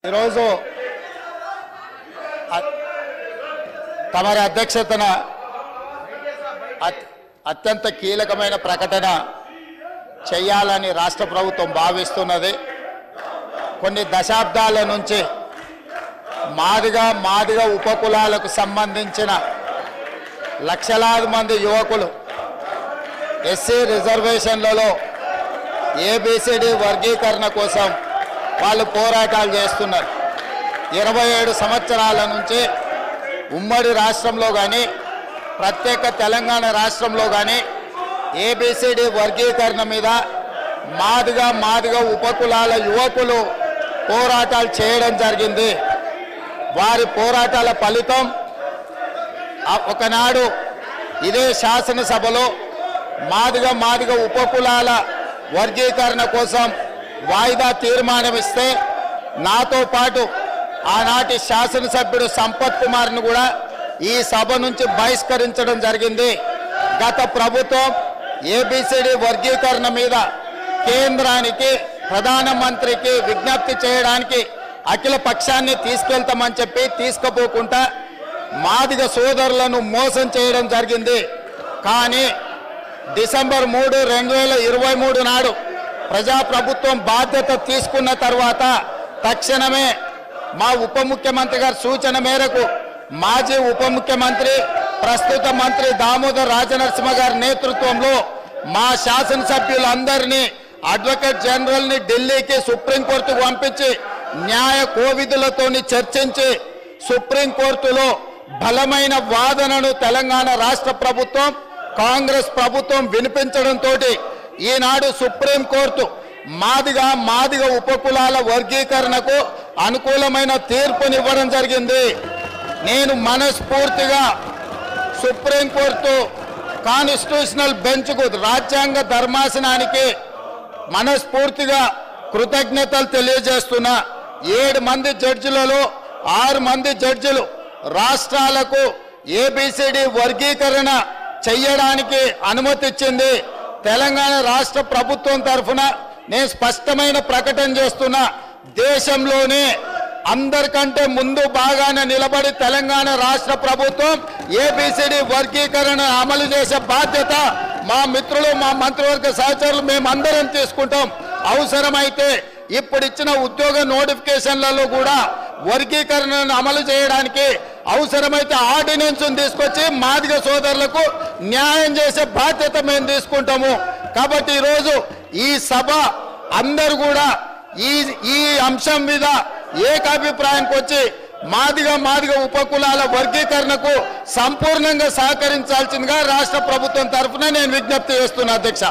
ఈరోజు తమరి అధ్యక్షతన అత్యంత కీలకమైన ప్రకటన చేయాలని రాష్ట్ర ప్రభుత్వం భావిస్తున్నది. కొన్ని దశాబ్దాల నుంచి మాదిగ ఉపకులాలకు సంబంధించిన లక్షలాది మంది యువకులు ఎస్సీ రిజర్వేషన్లలో ఏబిసిడి వర్గీకరణ కోసం వాళ్ళు పోరాటాలు చేస్తున్నారు. 27 సంవత్సరాల నుంచి ఉమ్మడి రాష్ట్రంలో కానీ ప్రత్యేక తెలంగాణ రాష్ట్రంలో కానీ ఏబిసిడి వర్గీకరణ మీద మాదిగ ఉపకులాల యువకులు పోరాటాలు చేయడం జరిగింది. వారి పోరాటాల ఫలితం ఒకనాడు ఇదే శాసనసభలో మాదిగ ఉపకులాల వర్గీకరణ కోసం వాయిదా తీర్మానం ఇస్తే నాతో పాటు ఆనాటి శాసనసభ్యుడు సంపత్ కుమార్ను కూడా ఈ సభ నుంచి బహిష్కరించడం జరిగింది. గత ప్రభుత్వం ఏబిసిడి వర్గీకరణ మీద కేంద్రానికి ప్రధానమంత్రికి విజ్ఞప్తి చేయడానికి అఖిల పక్షాన్ని తీసుకెళ్తామని చెప్పి తీసుకుపోకుండా మాదిగ సోదరులను మోసం చేయడం జరిగింది. కానీ డిసెంబర్ 3, 2023 నాడు ప్రజాప్రభుత్వం బాధ్యత తీసుకున్న తర్వాత తక్షణమే మా ఉప ముఖ్యమంత్రి గారి సూచన మేరకు మాజీ ఉప ముఖ్యమంత్రి ప్రస్తుత మంత్రి దామోదర్ రాజనరసింహ గారి నేతృత్వంలో మా శాసనసభ్యులందరినీ అడ్వకేట్ జనరల్ని ఢిల్లీకి సుప్రీంకోర్టుకు పంపించి న్యాయ కోవిధులతోని చర్చించి సుప్రీంకోర్టులో బలమైన వాదనను తెలంగాణ రాష్ట్ర ప్రభుత్వం కాంగ్రెస్ ప్రభుత్వం వినిపించడంతో ఈనాడు సుప్రీంకోర్టు మాదిగ ఉపకులాల వర్గీకరణకు అనుకూలమైన తీర్పునివ్వడం జరిగింది. నేను మనస్ఫూర్తిగా సుప్రీంకోర్టు కాన్స్టిట్యూషనల్ బెంచ్కు రాజ్యాంగ ధర్మాసనానికి మనస్ఫూర్తిగా కృతజ్ఞతలు తెలియజేస్తున్నా. 7 మంది జడ్జిలలో 6 మంది జడ్జిలు రాష్ట్రాలకు ఏబిసిడి వర్గీకరణ చెయ్యడానికి అనుమతి ఇచ్చింది. తెలంగాణ రాష్ట్ర ప్రభుత్వం తరఫున నేను స్పష్టమైన ప్రకటన చేస్తున్నా. దేశంలోనే అందరికంటే ముందు బాగానే నిలబడి తెలంగాణ రాష్ట్ర ప్రభుత్వం ఏబిసిడి వర్గీకరణ అమలు చేసే బాధ్యత మా మిత్రులు మా మంత్రివర్గ సహచరులు మేమందరం తీసుకుంటాం. అవసరమైతే ఇప్పుడు ఇచ్చిన ఉద్యోగ నోటిఫికేషన్లలో కూడా వర్గీకరణను అమలు చేయడానికి అవసరమైతే ఆర్డినెన్స్ తీసుకొచ్చి మాదిగ సోదరులకు న్యాయం చేసే బాధ్యత మేము తీసుకుంటాము. కాబట్టి ఈరోజు ఈ సభ అందరూ కూడా ఈ అంశం మీద ఏకాభిప్రాయానికి వచ్చి మాదిగ ఉపకులాల వర్గీకరణకు సంపూర్ణంగా సహకరించాల్సిందిగా రాష్ట్ర ప్రభుత్వం తరఫున నేను విజ్ఞప్తి చేస్తున్నా అధ్యక్ష.